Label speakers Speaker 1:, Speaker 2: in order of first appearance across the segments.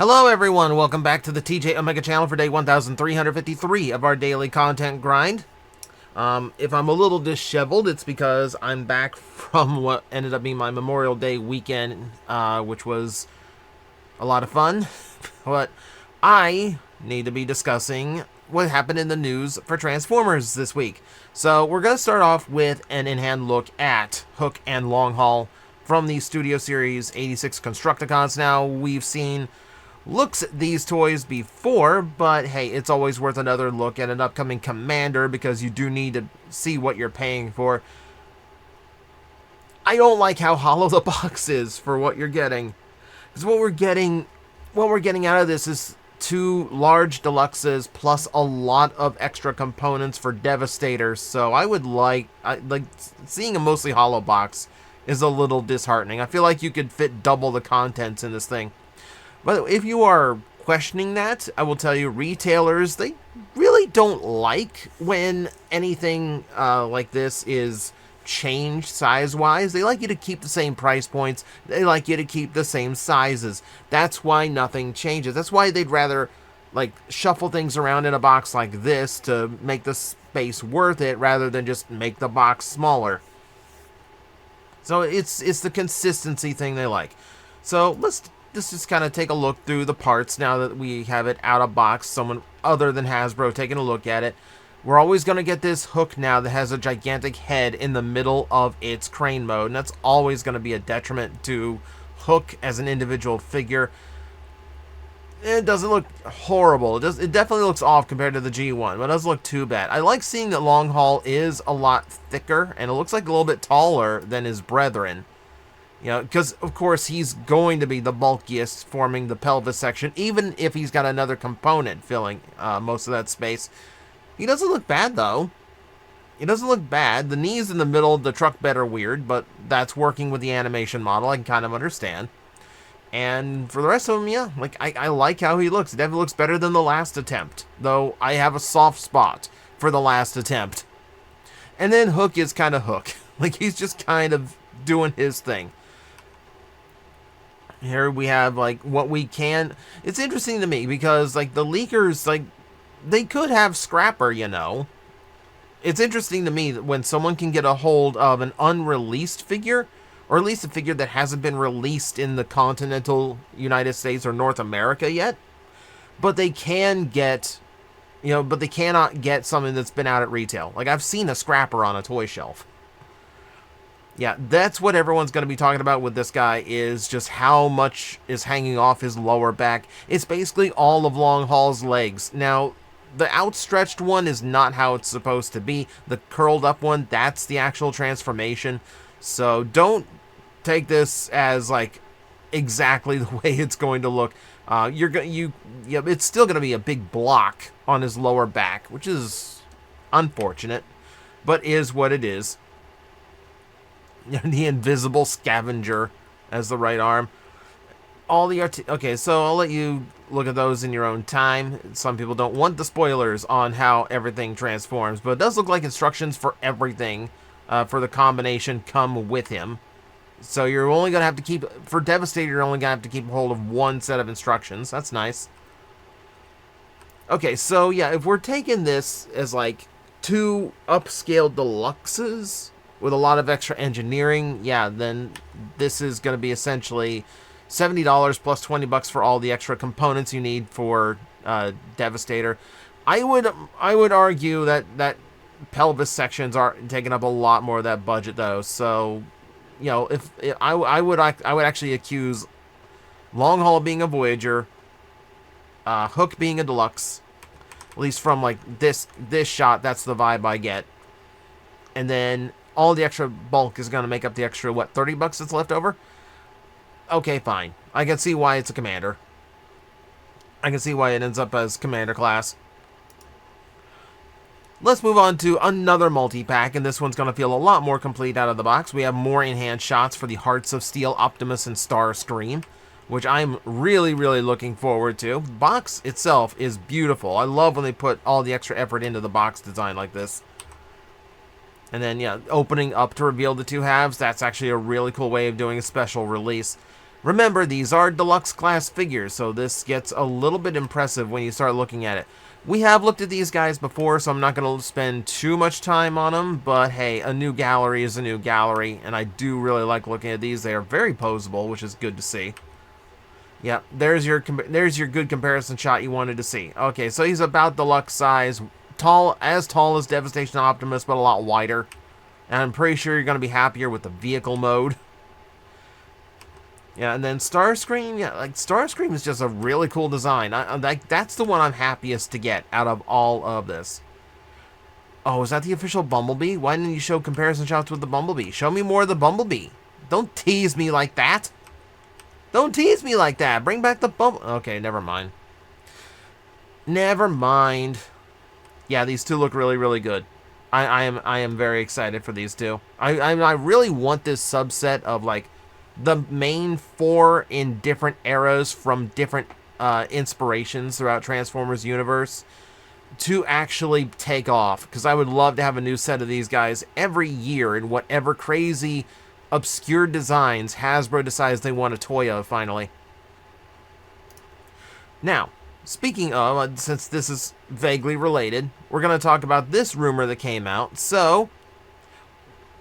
Speaker 1: Hello everyone, welcome back to the TJOmega channel for day 1353 of our daily content grind. If I'm a little disheveled, it's because I'm back from what ended up being my Memorial Day weekend, which was a lot of fun. But I need to be discussing what happened in the news for Transformers this week. So we're going to start off with an in-hand look at Hook and Long Haul from the Studio Series 86 Constructicons. Now, we've seen looks at these toys before, but hey, it's always worth another look at an upcoming Commander because you do need to see what you're paying for. I don't like how hollow the box is for what you're getting, because what we're getting out of this is two large deluxes plus a lot of extra components for Devastator. So I like seeing a mostly hollow box is a little disheartening. I feel like you could fit double the contents in this thing. But if you are questioning that, I will tell you, retailers, they really don't like when anything like this is changed size-wise. They like you to keep the same price points. They like you to keep the same sizes. That's why nothing changes. That's why they'd rather like shuffle things around in a box like this to make the space worth it rather than just make the box smaller. So it's the consistency thing they like. So let's just kind of take a look through the parts now that we have it out of box. Someone other than Hasbro taking a look at it. We're always going to get this Hook now that has a gigantic head in the middle of its crane mode, and that's always going to be a detriment to Hook as an individual figure. It doesn't look horrible. It definitely looks off compared to the G1, but it doesn't look too bad. I like seeing that Long Haul is a lot thicker, and it looks like a little bit taller than his brethren. You know, because, of course, he's going to be the bulkiest, forming the pelvis section, even if he's got another component filling most of that space. He doesn't look bad, though. He doesn't look bad. The knees in the middle of the truck bed are weird, but that's working with the animation model. I can kind of understand. And for the rest of him, yeah, like I like how he looks. It definitely looks better than the last attempt, though I have a soft spot for the last attempt. And then Hook is kind of Hook. Like, he's just kind of doing his thing. Here we have, like, what we can... It's interesting to me because, like, the leakers, like, they could have Scrapper, you know. It's interesting to me that when someone can get a hold of an unreleased figure, or at least a figure that hasn't been released in the continental United States or North America yet, but they can get, you know, but they cannot get something that's been out at retail. Like, I've seen a Scrapper on a toy shelf. Yeah, that's what everyone's going to be talking about with this guy, is just how much is hanging off his lower back. It's basically all of Long Haul's legs. Now, the outstretched one is not how it's supposed to be. The curled up one, that's the actual transformation. So don't take this as, like, exactly the way it's going to look. It's still going to be a big block on his lower back, which is unfortunate, but is what it is. The invisible scavenger as the right arm. All the okay, so I'll let you look at those in your own time. Some people don't want the spoilers on how everything transforms, but it does look like instructions for everything for the combination come with him. So you're only going to have to keep, for Devastator, you're only going to have to keep hold of one set of instructions. That's nice. Okay, so yeah, if we're taking this as like two upscaled deluxes with a lot of extra engineering, yeah, then this is going to be essentially $70 plus 20 bucks for all the extra components you need for Devastator. I would argue that pelvis sections are taking up a lot more of that budget, though. So, you know, if I would actually accuse Long Haul being a Voyager, Hook being a deluxe, at least from like this shot. That's the vibe I get, and then all the extra bulk is going to make up the extra, what, 30 bucks that's left over? Okay, fine. I can see why it's a Commander. I can see why it ends up as Commander class. Let's move on to another multi-pack, and this one's going to feel a lot more complete out of the box. We have more in-hand shots for the Hearts of Steel Optimus and Starscream, which I'm really, really looking forward to. The box itself is beautiful. I love when they put all the extra effort into the box design like this. And then, yeah, opening up to reveal the two halves, that's actually a really cool way of doing a special release. Remember, these are deluxe class figures, so this gets a little bit impressive when you start looking at it. We have looked at these guys before, so I'm not going to spend too much time on them, but hey, a new gallery is a new gallery, and I do really like looking at these. They are very posable, which is good to see. Yeah, there's your good comparison shot you wanted to see. Okay, so he's about deluxe size, as tall as Devastation Optimus, but a lot wider. And I'm pretty sure you're going to be happier with the vehicle mode. Yeah, and then Starscream, yeah, like Starscream is just a really cool design. That's the one I'm happiest to get out of all of this. Oh, is that the official Bumblebee? Why didn't you show comparison shots with the Bumblebee? Show me more of the Bumblebee. Don't tease me like that. Don't tease me like that. Bring back the Bumblebee. Okay, never mind. Never mind. Yeah, these two look really, really good. I am very excited for these two. I really want this subset of like the main four in different eras from different inspirations throughout Transformers universe to actually take off, because I would love to have a new set of these guys every year in whatever crazy obscure designs Hasbro decides they want a toy of finally. Now, speaking of, since this is vaguely related, we're going to talk about this rumor that came out. So,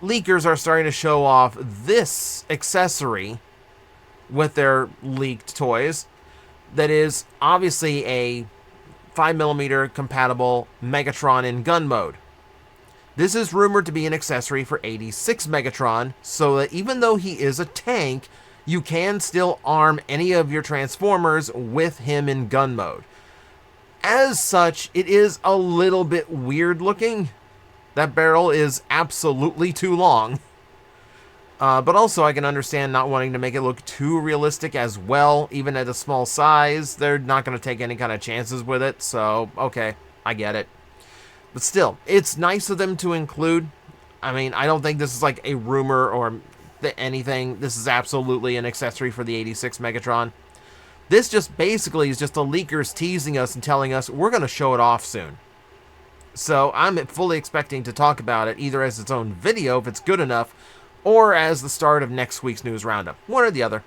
Speaker 1: leakers are starting to show off this accessory with their leaked toys that is obviously a 5mm compatible Megatron in gun mode. This is rumored to be an accessory for 86 Megatron, so that even though he is a tank, you can still arm any of your Transformers with him in gun mode. As such, it is a little bit weird looking. That barrel is absolutely too long. But also I can understand not wanting to make it look too realistic as well. Even at a small size, they're not going to take any kind of chances with it. So, okay, I get it. But still, it's nice of them to include. I mean, I don't think this is like a rumor or anything. This is absolutely an accessory for the 86 Megatron. This just basically is just the leakers teasing us and telling us we're going to show it off soon. So I'm fully expecting to talk about it either as its own video if it's good enough, or as the start of next week's news roundup. One or the other.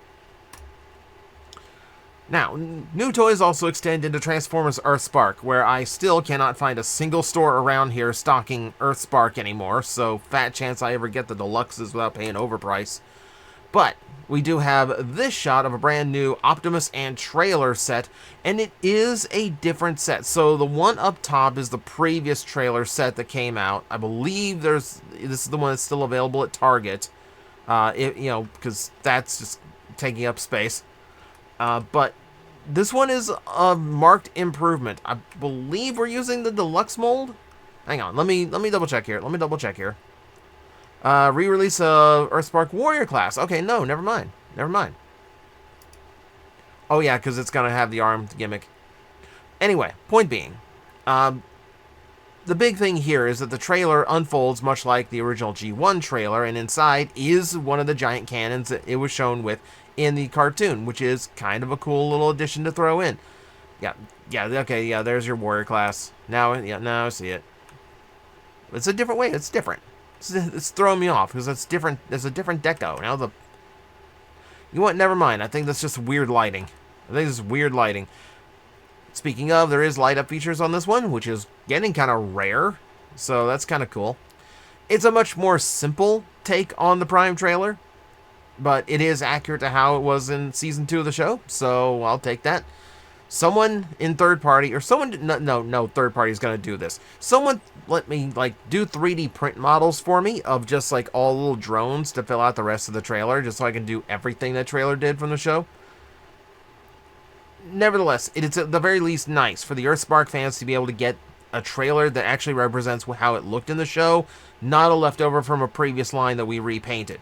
Speaker 1: Now, new toys also extend into Transformers EarthSpark, where I still cannot find a single store around here stocking EarthSpark anymore, so fat chance I ever get the deluxes without paying overprice. But we do have this shot of a brand new Optimus and trailer set, and it is a different set. So the one up top is the previous trailer set that came out. I believe this is the one that's still available at Target, because that's just taking up space. But this one is a marked improvement. I believe we're using the deluxe mold. Hang on, let me double check here. Re-release of EarthSpark Warrior class. Okay, no, never mind. Oh yeah, because it's gonna have the armed gimmick. Anyway, point being, the big thing here is that the trailer unfolds much like the original G1 trailer, and inside is one of the giant cannons that it was shown with in the cartoon, which is kind of a cool little addition to throw in. Okay, there's your Warrior class. Now I see it. It's a different way. It's different. It's throwing me off because it's different. There's a different deco. Now you know what? Never mind. I think that's just weird lighting. Speaking of, there is light up features on this one, which is getting kind of rare. So that's kind of cool. It's a much more simple take on the Prime trailer, but it is accurate to how it was in season 2 of the show. So I'll take that. Someone in third party, or someone, no third party is going to do this. Someone let me do 3D print models for me of just all little drones to fill out the rest of the trailer, just so I can do everything that trailer did from the show. Nevertheless, it is at the very least nice for the EarthSpark fans to be able to get a trailer that actually represents how it looked in the show, not a leftover from a previous line that we repainted.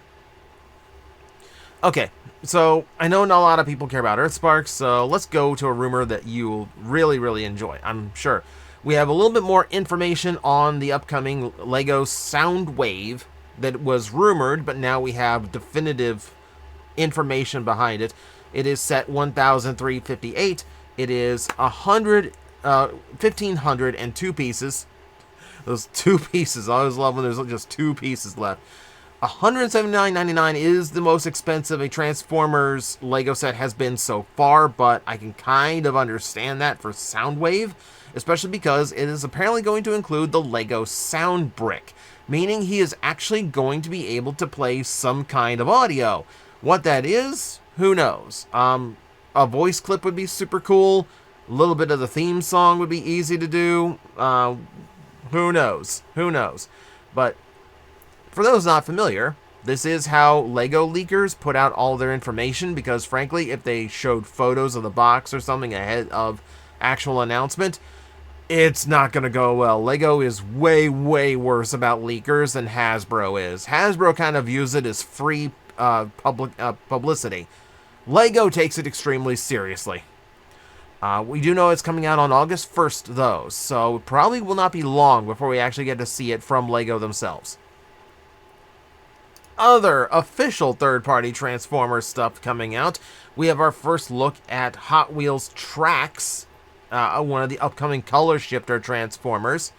Speaker 1: Okay, so I know not a lot of people care about EarthSpark, so let's go to a rumor that you will really, really enjoy, I'm sure. We have a little bit more information on the upcoming LEGO Soundwave that was rumored, but now we have definitive information behind it. It is set 1,358. It is 1,502 pieces. Those 2 pieces, I always love when there's just 2 pieces left. $179.99 is the most expensive a Transformers Lego set has been so far, but I can kind of understand that for Soundwave, especially because it is apparently going to include the Lego Sound Brick, meaning he is actually going to be able to play some kind of audio. What that is, who knows? A voice clip would be super cool. A little bit of the theme song would be easy to do. Who knows? Who knows? But for those not familiar, this is how Lego leakers put out all their information, because frankly, if they showed photos of the box or something ahead of actual announcement, it's not going to go well. Lego is way, way worse about leakers than Hasbro is. Hasbro kind of views it as free publicity. Lego takes it extremely seriously. We do know it's coming out on August 1st, though, so it probably will not be long before we actually get to see it from Lego themselves. Other official third-party Transformers stuff coming out. We have our first look at Hot Wheels Trax, one of the upcoming Color Shifter Transformers.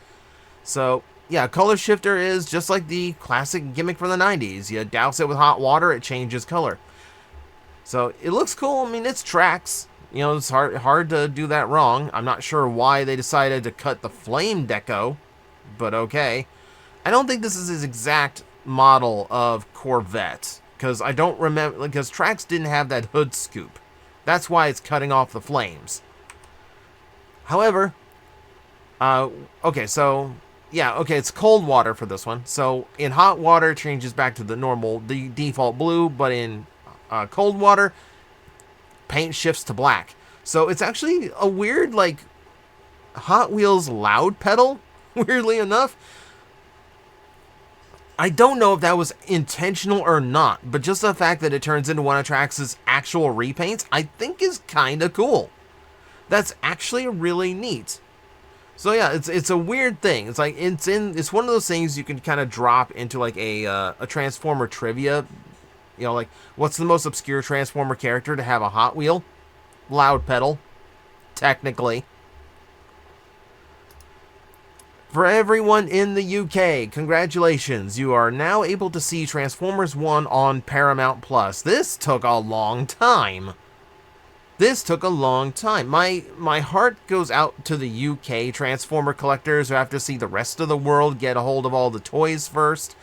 Speaker 1: So, yeah, Color Shifter is just like the classic gimmick from the 90s. You douse it with hot water, it changes color. So, it looks cool. I mean, it's Trax. You know, it's hard to do that wrong. I'm not sure why they decided to cut the flame deco, but okay. I don't think this is his exact model of Corvette, because I don't remember, because Trax didn't have that hood scoop. That's why it's cutting off the flames. However, okay, so, yeah, okay, it's cold water for this one. So, in hot water, it changes back to the default blue, but in cold water, paint shifts to black. So, it's actually a weird, like, Hot Wheels loud pedal, weirdly enough. I don't know if that was intentional or not, but just the fact that it turns into one of Trax's actual repaints, I think is kind of cool. That's actually really neat. So yeah, it's a weird thing. It's like it's one of those things you can kind of drop into like a Transformer trivia. You know, like what's the most obscure Transformer character to have a Hot Wheel? Loud pedal, technically. For everyone in the UK, congratulations, you are now able to see Transformers 1 on Paramount Plus. This took a long time. My heart goes out to the UK Transformer collectors who have to see the rest of the world get a hold of all the toys first.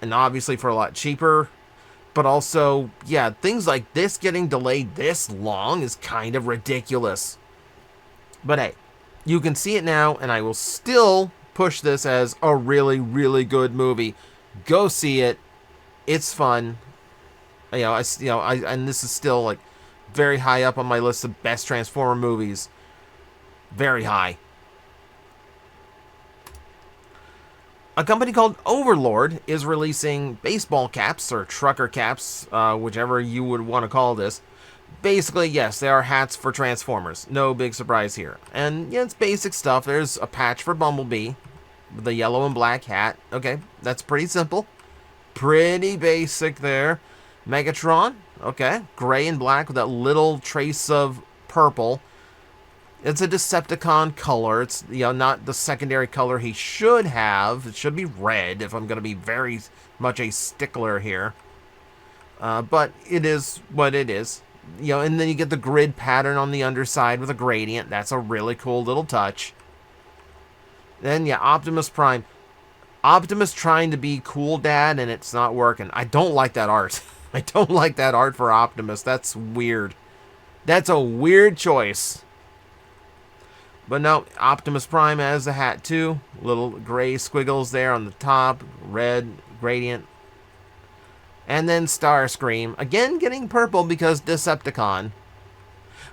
Speaker 1: And obviously for a lot cheaper. But also, yeah, things like this getting delayed this long is kind of ridiculous. But hey, you can see it now, and I will still push this as a really, really good movie. Go see it. It's fun. And this is still like very high up on my list of best Transformer movies. Very high. A company called Overlord is releasing baseball caps, or trucker caps, whichever you would want to call this. Basically, yes, they are hats for Transformers. No big surprise here. And, yeah, it's basic stuff. There's a patch for Bumblebee, the yellow and black hat. Okay, that's pretty simple. Pretty basic there. Megatron, okay, gray and black with that little trace of purple. It's a Decepticon color. It's, not the secondary color he should have. It should be red, if I'm going to be very much a stickler here. But it is what it is. And then you get the grid pattern on the underside with a gradient. That's a really cool little touch. Then, yeah, Optimus Prime. Optimus trying to be cool dad, and it's not working. I don't like that art. I don't like that art for Optimus. That's weird. That's a weird choice. But no, Optimus Prime has the hat too. Little gray squiggles there on the top. Red gradient. And then Starscream, again getting purple because Decepticon.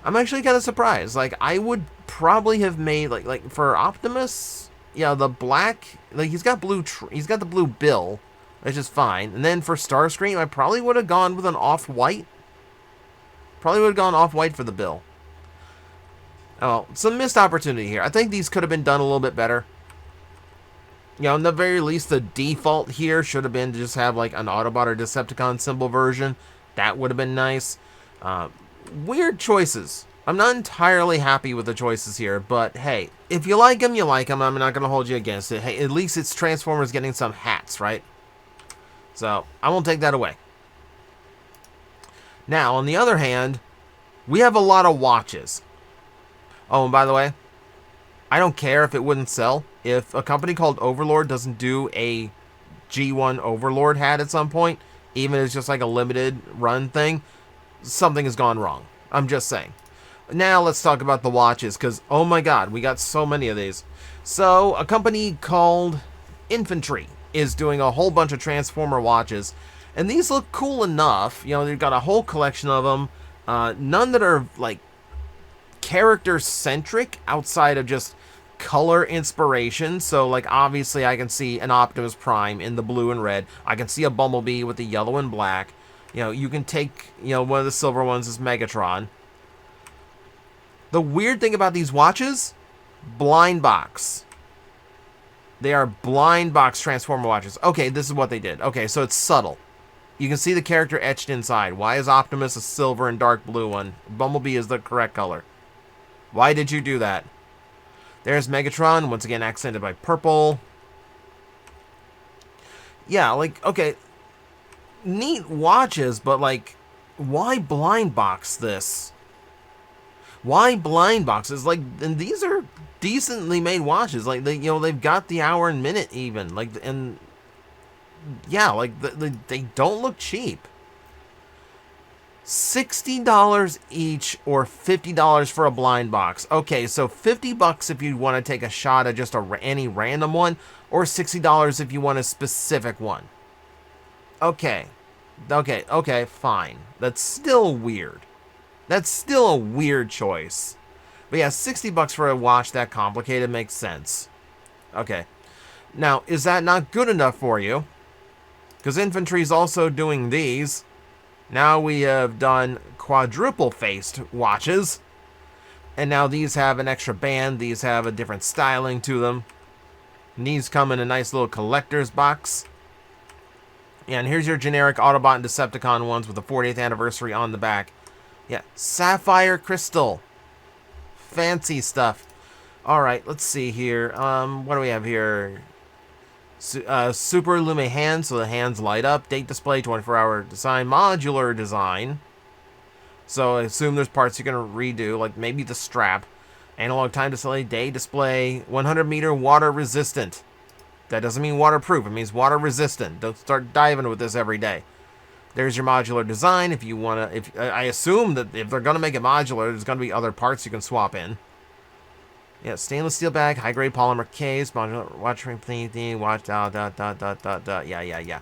Speaker 1: I'm actually kind of surprised. Like, I would probably have made, like for Optimus, yeah, the black, like, he's got the blue bill, which is fine. And then for Starscream, I probably would have gone with an off-white. Probably would have gone off-white for the bill. Oh, some missed opportunity here. I think these could have been done a little bit better. In the very least, the default here should have been to just have, like, an Autobot or Decepticon symbol version. That would have been nice. Weird choices. I'm not entirely happy with the choices here, but hey, if you like them, you like them. I'm not going to hold you against it. Hey, at least it's Transformers getting some hats, right? So I won't take that away. Now, on the other hand, we have a lot of watches. Oh, and by the way, I don't care if it wouldn't sell. If a company called Overlord doesn't do a G1 Overlord hat at some point, even if it's just like a limited run thing, something has gone wrong. I'm just saying. Now let's talk about the watches, because oh my god, we got so many of these. So a company called Infantry is doing a whole bunch of Transformer watches, and these look cool enough. You know, they've got a whole collection of them. None that are like character centric outside of just color inspiration. So like obviously I can see an Optimus Prime in the blue and red. I can see a Bumblebee with the yellow and black. You know, you can take, you know, one of the silver ones is Megatron. The weird thing about these watches, blind box. They are blind box Transformer watches. Okay, this is what they did. Okay, so it's subtle. You can see the character etched inside. Why is Optimus a silver and dark blue one? Bumblebee is the correct color. Why did you do that? There's Megatron, once again accented by purple. Yeah, like, okay, neat watches, but like, why blind box this? Why blind boxes? Like, and these are decently made watches. Like, they, you know, they've got the hour and minute even. Like, and yeah, like they don't look cheap. $60 each or $50 for a blind box. Okay, so $50 if you want to take a shot at just any random one, or $60 if you want a specific one. Okay, fine. That's still weird. That's still a weird choice. But yeah, $60 for a watch that complicated makes sense. Okay. Now, is that not good enough for you? Because Infantry's also doing these. Now we have done quadruple-faced watches. And now these have an extra band. These have a different styling to them. And these come in a nice little collector's box. And here's your generic Autobot and Decepticon ones with the 40th anniversary on the back. Yeah, sapphire crystal. Fancy stuff. Alright, let's see here. What do we have here? Super Lume hands, so the hands light up. Date display, 24-hour design. Modular design. So I assume there's parts you're going to redo, like maybe the strap. Analog time display, day display. 100-meter water resistant. That doesn't mean waterproof. It means water resistant. Don't start diving with this every day. There's your modular design. If you want to, I assume that if they're going to make it modular, there's going to be other parts you can swap in. Yeah, stainless steel bag, high grade polymer case, modular watch ring thing, watch yeah.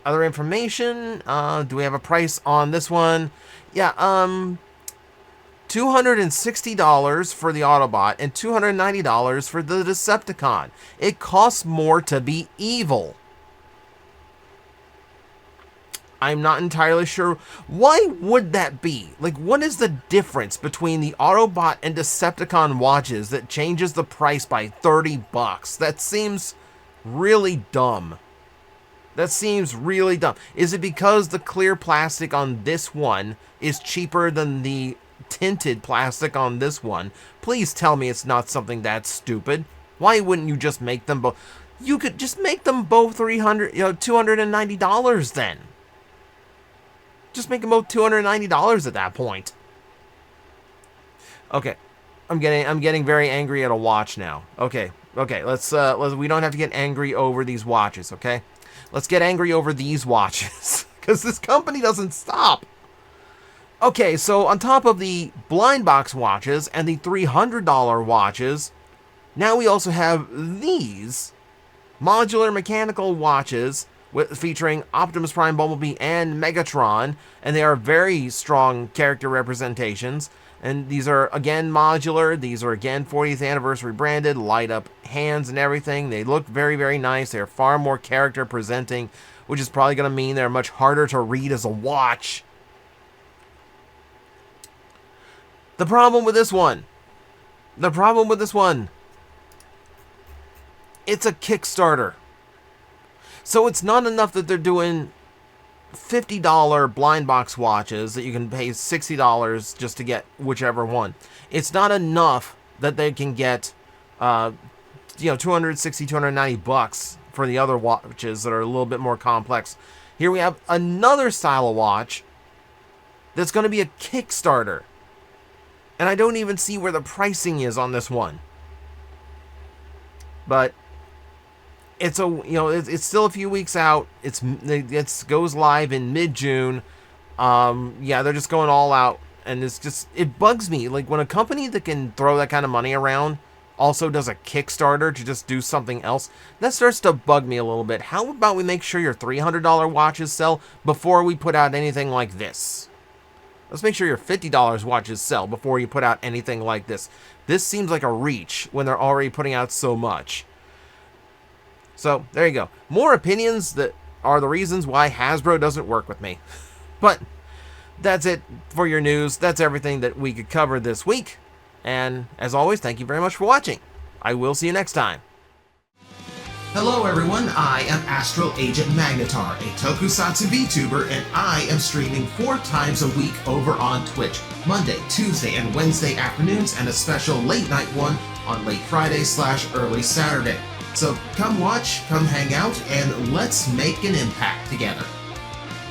Speaker 1: Other information. Do we have a price on this one? Yeah, $260 for the Autobot and $290 for the Decepticon. It costs more to be evil. I'm not entirely sure. Why would that be? Like, what is the difference between the Autobot and Decepticon watches that changes the price by $30? That seems really dumb. That seems really dumb. Is it because the clear plastic on this one is cheaper than the tinted plastic on this one? Please tell me it's not something that stupid. Why wouldn't you just make them both? You could just make them both $290 then. Just make them both $290 at that point. Okay, I'm getting very angry at a watch now. Okay, let's we don't have to get angry over these watches, okay? Let's get angry over these watches because this company doesn't stop. Okay, so on top of the blind box watches and the $300 watches, now we also have these modular mechanical watches featuring Optimus Prime, Bumblebee, and Megatron, and they are very strong character representations. And these are, again, modular. These are, again, 40th anniversary branded, light up hands and everything. They look very, very nice. They're far more character presenting, which is probably going to mean they're much harder to read as a watch. The problem with this one, it's a Kickstarter. So it's not enough that they're doing $50 blind box watches that you can pay $60 just to get whichever one. It's not enough that they can get, $260, $290 for the other watches that are a little bit more complex. Here we have another style of watch that's going to be a Kickstarter. And I don't even see where the pricing is on this one. But it's it's still a few weeks out. It goes live in mid-June. Yeah, they're just going all out, and it bugs me. Like, when a company that can throw that kind of money around also does a Kickstarter to just do something else, that starts to bug me a little bit. How about we make sure your $300 watches sell before we put out anything like this? Let's make sure your $50 watches sell before you put out anything like this. This seems like a reach when they're already putting out so much. So, there you go. More opinions that are the reasons why Hasbro doesn't work with me. But that's it for your news. That's everything that we could cover this week. And as always, thank you very much for watching. I will see you next time.
Speaker 2: Hello everyone, I am Astral Agent Magnetar, a Tokusatsu VTuber, and I am streaming 4 times a week over on Twitch, Monday, Tuesday, and Wednesday afternoons, and a special late night one on late Friday/early Saturday. So come watch, come hang out, and let's make an impact together.